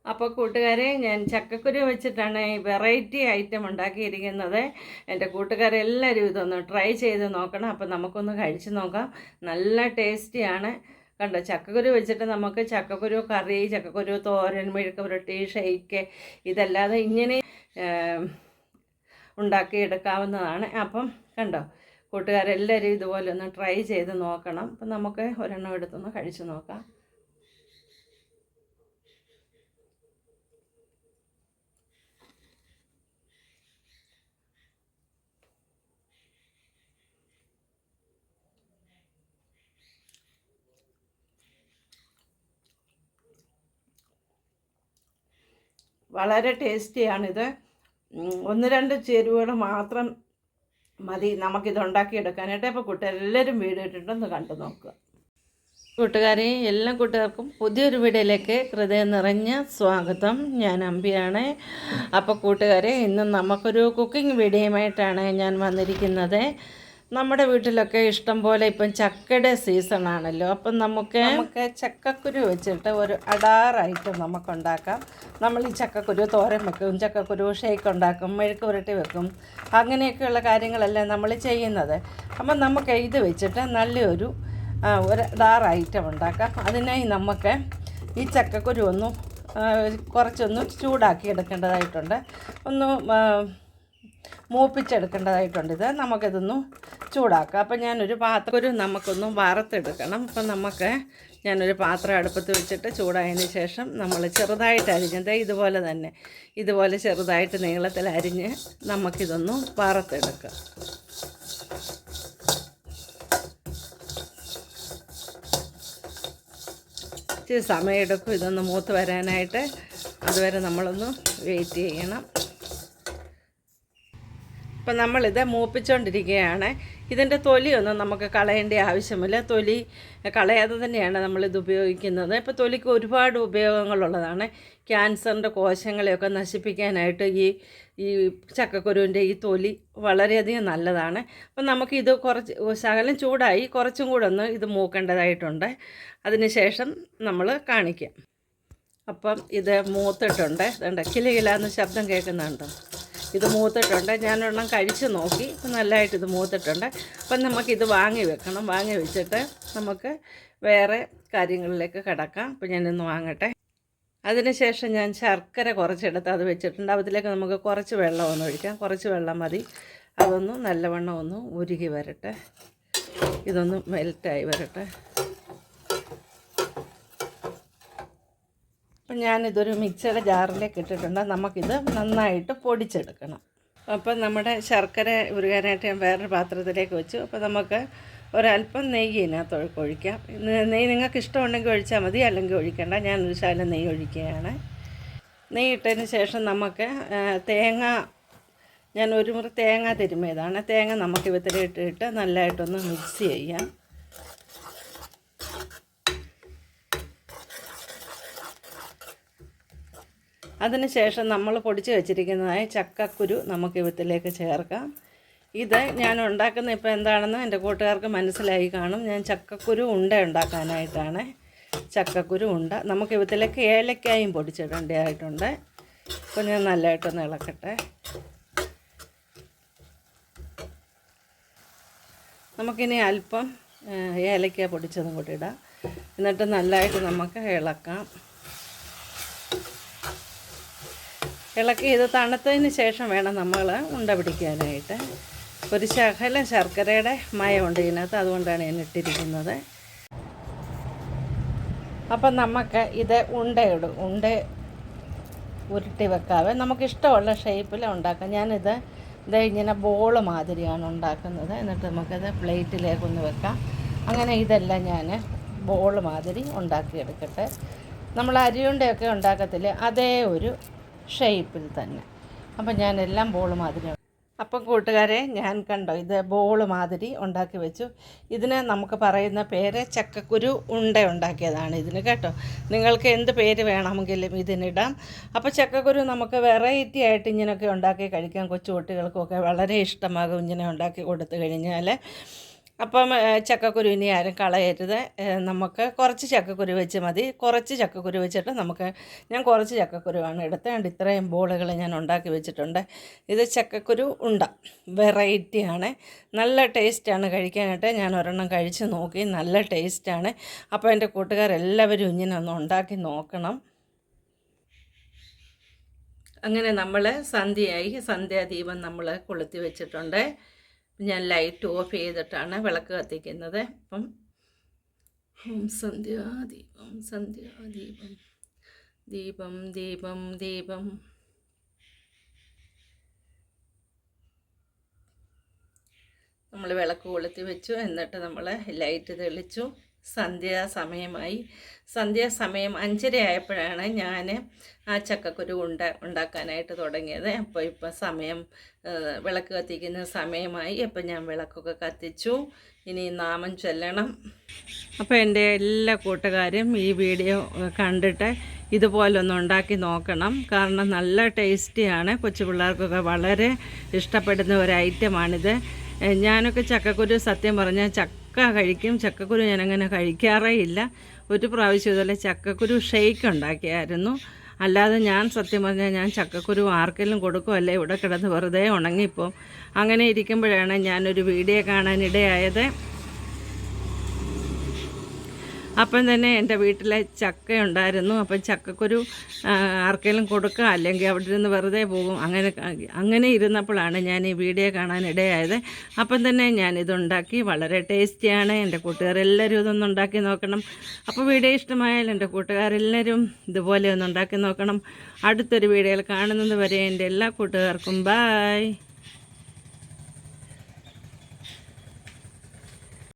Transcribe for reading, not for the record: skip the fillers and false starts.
അപ്പോൾ കൂട്ടുകാരെ, ഞാൻ ചക്കക്കുരു വെച്ചിട്ടാണ് ഈ വെറൈറ്റി ഐറ്റം ഉണ്ടാക്കിയിരിക്കുന്നത്. എൻ്റെ കൂട്ടുകാരെല്ലാവരും ഇതൊന്ന് ട്രൈ ചെയ്ത് നോക്കണം. അപ്പോൾ നമുക്കൊന്ന് കഴിച്ച് നോക്കാം. നല്ല ടേസ്റ്റിയാണ്. കണ്ടോ, ചക്കക്കുരു വെച്ചിട്ട് നമുക്ക് ചക്കക്കുരു കറി, ചക്കക്കുരു തോരൻ, മെഴുക്ക് പുരട്ടി, ഷെയ്ക്ക് ഇതല്ലാതെ ഇങ്ങനെ ഉണ്ടാക്കിയെടുക്കാവുന്നതാണ്. അപ്പം കണ്ടോ കൂട്ടുകാരെല്ലാവരും ഇതുപോലെ ഒന്ന് ട്രൈ ചെയ്ത് നോക്കണം. അപ്പം നമുക്ക് ഒരെണ്ണം എടുത്തൊന്ന് കഴിച്ച് നോക്കാം. വളരെ ടേസ്റ്റിയാണിത്. ഒന്ന് രണ്ട് ചേരുവകൾ മാത്രം മതി നമുക്കിത് ഉണ്ടാക്കിയെടുക്കാനായിട്ട്. അപ്പോൾ കൂട്ടുകാരെല്ലാവരും വീഡിയോ ഇട്ടിട്ടൊന്ന് കണ്ടു നോക്കുക. കൂട്ടുകാരെ, എല്ലാ കൂട്ടുകാർക്കും പുതിയൊരു വീഡിയോയിലേക്ക് ഹൃദയം നിറഞ്ഞ സ്വാഗതം. ഞാൻ അമ്പിയാണ്. അപ്പോൾ കൂട്ടുകാരെ, ഇന്ന് നമുക്കൊരു കുക്കിംഗ് വീഡിയോയുമായിട്ടാണ് ഞാൻ വന്നിരിക്കുന്നത്. നമ്മുടെ വീട്ടിലൊക്കെ ഇഷ്ടം പോലെ ഇപ്പം ചക്കയുടെ സീസണാണല്ലോ. അപ്പം നമുക്ക് ചക്കക്കുരു വെച്ചിട്ട് ഒരു അടാറായിട്ട് നമുക്കുണ്ടാക്കാം. നമ്മൾ ഈ ചക്കക്കുരു തോരൻ വെക്കും, ചക്കക്കുരു ഷേക്ക് ഉണ്ടാക്കും, മെഴുക്ക് പുരട്ടി വെക്കും, അങ്ങനെയൊക്കെയുള്ള കാര്യങ്ങളെല്ലാം നമ്മൾ ചെയ്യുന്നത്. അപ്പം നമുക്ക് ഇത് വെച്ചിട്ട് നല്ലൊരു അടാർ ഐറ്റം ഉണ്ടാക്കാം. അതിനായി നമുക്ക് ഈ ചക്കക്കുരു കുറച്ചൊന്ന് ചൂടാക്കി എടുക്കേണ്ടതായിട്ടുണ്ട്, ഒന്ന് മൂപ്പിച്ചെടുക്കേണ്ടതായിട്ടുണ്ട്. നമുക്കിതൊന്ന് ചൂടാക്കാം. അപ്പം ഞാനൊരു പാത്രം നമുക്കൊന്ന് വറുത്തെടുക്കണം. അപ്പം ഞാനൊരു പാത്രം അടുപ്പത്ത് വെച്ചിട്ട് ചൂടായതിന് ശേഷം നമ്മൾ ചെറുതായിട്ട് അരിഞ്ഞത് ഇതുപോലെ ചെറുതായിട്ട് നീളത്തിൽ അരിഞ്ഞ് നമുക്കിതൊന്ന് വറുത്തെടുക്കാം. ഇച്ചിരി സമയമെടുക്കും ഇതൊന്ന് മൂത്ത് വരാനായിട്ട്. അതുവരെ നമ്മളൊന്ന് വെയിറ്റ് ചെയ്യണം. അപ്പം നമ്മളിത് മൂപ്പിച്ചുകൊണ്ടിരിക്കുകയാണ്. ഇതിൻ്റെ തൊലിയൊന്നും നമുക്ക് കളയേണ്ട ആവശ്യമില്ല. തൊലി കളയാതെ തന്നെയാണ് നമ്മളിത് ഉപയോഗിക്കുന്നത്. ഇപ്പോൾ തൊലിക്ക് ഒരുപാട് ഉപയോഗങ്ങളുള്ളതാണ്. ക്യാൻസറിൻ്റെ കോശങ്ങളെയൊക്കെ നശിപ്പിക്കാനായിട്ട് ഈ ചക്കക്കുരുവിൻ്റെ ഈ തൊലി വളരെയധികം നല്ലതാണ്. അപ്പം നമുക്കിത് ശകലം ചൂടായി കുറച്ചും കൂടെ ഒന്ന് ഇത് മൂക്കേണ്ടതായിട്ടുണ്ട്. അതിന് ശേഷം നമ്മൾ കാണിക്കാം. അപ്പം ഇത് മൂത്തിട്ടുണ്ട്. ഇതുണ്ട്, കിലകിലാന്ന് ശബ്ദം കേൾക്കുന്നുണ്ടോ? ഇത് മൂത്തിട്ടുണ്ട്. ഞാനൊരെണ്ണം കഴിച്ച് നോക്കി, നല്ലതായിട്ട് ഇത് മൂത്തിട്ടുണ്ട്. അപ്പം നമുക്കിത് വാങ്ങി വെക്കണം. വാങ്ങി വെച്ചിട്ട് നമുക്ക് വേറെ കാര്യങ്ങളിലേക്ക് കിടക്കാം. അപ്പം ഞാനിന്ന് വാങ്ങട്ടെ. അതിനുശേഷം ഞാൻ ശർക്കര കുറച്ചെടുത്ത് അത് വെച്ചിട്ടുണ്ട്. അതിലേക്ക് നമുക്ക് കുറച്ച് വെള്ളം ഒന്ന് ഒഴിക്കാം. കുറച്ച് വെള്ളം മതി. അതൊന്ന് നല്ലവണ്ണം ഒന്ന് ഉരുകി വരട്ടെ. ഇതൊന്ന് മെൽറ്റായി വരട്ടെ. അപ്പം ഞാനിതൊരു മിക്സിയുടെ ജാറിലേക്ക് ഇട്ടിട്ടുണ്ട്. നമുക്കിത് നന്നായിട്ട് പൊടിച്ചെടുക്കണം. അപ്പം നമ്മുടെ ശർക്കര ഉരുകാനായിട്ട് ഞാൻ വേറൊരു പാത്രത്തിലേക്ക് വെച്ചു. അപ്പോൾ നമുക്ക് ഒരല്പം നെയ്യ് ഇതിനകത്ത് ഒഴിക്കാം. നെയ്യ് നിങ്ങൾക്ക് ഇഷ്ടമുണ്ടെങ്കിൽ ഒഴിച്ചാൽ മതി, അല്ലെങ്കിൽ ഒഴിക്കേണ്ട. ഞാനൊരു ശകലം നെയ്യ് ഒഴിക്കുകയാണ്. നെയ്യ് ഇട്ടതിന് ശേഷം നമുക്ക് ഞാൻ ഒരു മുറി തേങ്ങ തിരുമ്മിയതാണ്. തേങ്ങ നമുക്ക് ഇവത്തിലിട്ടിട്ട് നല്ലതായിട്ടൊന്ന് മിക്സ് ചെയ്യാം. അതിനുശേഷം നമ്മൾ പൊടിച്ച് വെച്ചിരിക്കുന്നതായ ചക്കക്കുരു നമുക്ക് ഇവത്തിലേക്ക് ചേർക്കാം. ഇത് ഞാൻ ഉണ്ടാക്കുന്ന ഇപ്പോൾ എന്താണെന്ന് എൻ്റെ കൂട്ടുകാർക്ക് മനസ്സിലായി കാണും. ഞാൻ ചക്കക്കുരു ഉണ്ട ഉണ്ടാക്കാനായിട്ടാണ്. ചക്കക്കുരു ഉണ്ട നമുക്ക് ഇവത്തിലേക്ക് ഏലക്കായും പൊടിച്ചിടേണ്ടതായിട്ടുണ്ട്. അപ്പോൾ ഞാൻ നല്ലതായിട്ടൊന്ന് ഇളക്കട്ടെ. നമുക്കിനി അല്പം ഏലക്ക പൊടിച്ചതും കൂടി ഇടാം. എന്നിട്ട് നല്ലതായിട്ട് നമുക്ക് ഇളക്കാം. ഇളക്കി ഇത് തണുത്തതിന് ശേഷം വേണം നമ്മൾ ഉണ്ട പിടിക്കാനായിട്ട്. ഒരു ശകലം ശർക്കരയുടെ മയമുണ്ട് ഇതിനകത്ത്, അതുകൊണ്ടാണ് ഞാൻ ഇട്ടിരിക്കുന്നത്. അപ്പം നമുക്ക് ഇത് ഉണ്ട ഉരുട്ടി വെക്കാവേ. നമുക്കിഷ്ടമുള്ള ഷേപ്പിൽ ഉണ്ടാക്കാം. ഞാനിത് ഇങ്ങനെ ബോള് മാതിരിയാണ് ഉണ്ടാക്കുന്നത്. എന്നിട്ട് നമുക്കത് പ്ലേറ്റിലേക്കൊന്ന് വെക്കാം. അങ്ങനെ ഇതെല്ലാം ഞാൻ ബോള് മാതിരി ഉണ്ടാക്കിയെടുക്കട്ടെ. നമ്മൾ അരിയുണ്ടയൊക്കെ ഉണ്ടാക്കത്തില്ലേ, അതേ ഒരു ഷേപ്പിൽ തന്നെ. അപ്പം ഞാനെല്ലാം ബോൾ മാതിരി. അപ്പം കൂട്ടുകാരെ, ഞാൻ കണ്ടോ ഇത് ബോൾ മാതിരി ഉണ്ടാക്കി വെച്ചു. ഇതിന് നമുക്ക് പറയുന്ന പേര് ചക്കക്കുരു ഉണ്ട ഉണ്ടാക്കിയതാണ് ഇതിന് കേട്ടോ. നിങ്ങൾക്ക് എന്ത് പേര് വേണമെങ്കിലും ഇതിനിടാം. അപ്പോൾ ചക്കക്കുരു നമുക്ക് വെറൈറ്റി ആയിട്ട് ഇങ്ങനെയൊക്കെ ഉണ്ടാക്കി കഴിക്കാം. കൊച്ചു കുട്ടികൾക്കൊക്കെ വളരെ ഇഷ്ടമാകും ഇങ്ങനെ ഉണ്ടാക്കി കൊടുത്തു കഴിഞ്ഞാൽ. അപ്പം ചക്കക്കുരു ഇനി ആരും കളയരുത്. നമുക്ക് കുറച്ച് ചക്കക്കുരു വെച്ച് മതി. കുറച്ച് ചക്കക്കുരു വെച്ചിട്ട് ഞാൻ കുറച്ച് ചക്കക്കുരുവാണ് എടുത്തത്. ഇത്രയും ബോളുകൾ ഞാൻ ഉണ്ടാക്കി വെച്ചിട്ടുണ്ട്. ഇത് ചക്കക്കുരു ഉണ്ട വെറൈറ്റിയാണ്. നല്ല ടേസ്റ്റാണ് കഴിക്കാനായിട്ട്. ഞാൻ ഒരെണ്ണം കഴിച്ച് നോക്കി, നല്ല ടേസ്റ്റാണ്. അപ്പോൾ എൻ്റെ കൂട്ടുകാരെല്ലാവരും ഇങ്ങനെ ഒന്ന് ഉണ്ടാക്കി നോക്കണം. അങ്ങനെ നമ്മൾ സന്ധ്യാദീപം നമ്മൾ കൊളുത്തി വെച്ചിട്ടുണ്ട്. ഞാൻ ലൈറ്റ് ഓഫ് ചെയ്തിട്ടാണ് വിളക്ക് കത്തിക്കുന്നത്. അപ്പം സന്ധ്യാദീപം ദീപം ദീപം ദീപം. നമ്മൾ വിളക്ക് കൊളുത്തി വെച്ചു. എന്നിട്ട് നമ്മൾ ലൈറ്റ് തെളിച്ചു. സന്ധ്യാസമയം 5:30 ആയപ്പോഴാണ് ഞാൻ ആ ചക്കക്കുരു ഉണ്ടാക്കാനായിട്ട് തുടങ്ങിയത്. ഇപ്പോൾ വിളക്ക് കത്തിക്കുന്ന സമയമായി. അപ്പോൾ ഞാൻ വിളക്കൊക്കെ കത്തിച്ചു. ഇനി നാമം ചൊല്ലണം. അപ്പോൾ എൻ്റെ എല്ലാ കൂട്ടുകാരും ഈ വീഡിയോ കണ്ടിട്ട് ഇതുപോലൊന്ന് ഉണ്ടാക്കി നോക്കണം. കാരണം നല്ല ടേസ്റ്റിയാണ്. കൊച്ചു പിള്ളേർക്കൊക്കെ വളരെ ഇഷ്ടപ്പെടുന്ന ഒരു ഐറ്റമാണിത്. ഞാനൊക്കെ ചക്കക്കുരു സത്യം പറഞ്ഞാൽ ചക്ക കഴിക്കും. ചക്കക്കുരു ഞാനങ്ങനെ കഴിക്കാറേ ഇല്ല. ഒരു പ്രാവശ്യം ഇതുപോലെ ചക്കക്കുരു ഷെയ്ക്ക് ഉണ്ടാക്കിയായിരുന്നു. അല്ലാതെ ഞാൻ സത്യം പറഞ്ഞാൽ ഞാൻ ചക്കക്കുരു ആർക്കെങ്കിലും കൊടുക്കുമല്ലേ, ഇവിടെ കിടന്ന് വെറുതെ ഉണങ്ങിപ്പോൾ. അങ്ങനെ ഇരിക്കുമ്പോഴാണ് ഞാനൊരു വീഡിയോ കാണാനിടയായത്. അപ്പം തന്നെ എൻ്റെ വീട്ടിലെ ചക്ക ഉണ്ടായിരുന്നു. അപ്പം ചക്കക്കുരു ആർക്കെങ്കിലും കൊടുക്കുക, അല്ലെങ്കിൽ അവിടെ ഇരുന്ന് വെറുതെ പോകും. അങ്ങനെ ഇരുന്നപ്പോഴാണ് ഞാൻ ഈ വീഡിയോ കാണാനിടയായത്. അപ്പം തന്നെ ഞാനിതുണ്ടാക്കി. വളരെ ടേസ്റ്റിയാണ്. എൻ്റെ കൂട്ടുകാരെല്ലാവരും ഇതൊന്ന് ഉണ്ടാക്കി നോക്കണം. അപ്പോൾ വീഡിയോ ഇഷ്ടമായാൽ എൻ്റെ കൂട്ടുകാരെല്ലാവരും ഇതുപോലെ ഒന്ന് ഉണ്ടാക്കി നോക്കണം. അടുത്തൊരു വീഡിയോയിൽ കാണുന്നത് വരെ എൻ്റെ എല്ലാ കൂട്ടുകാർക്കും ബായ്.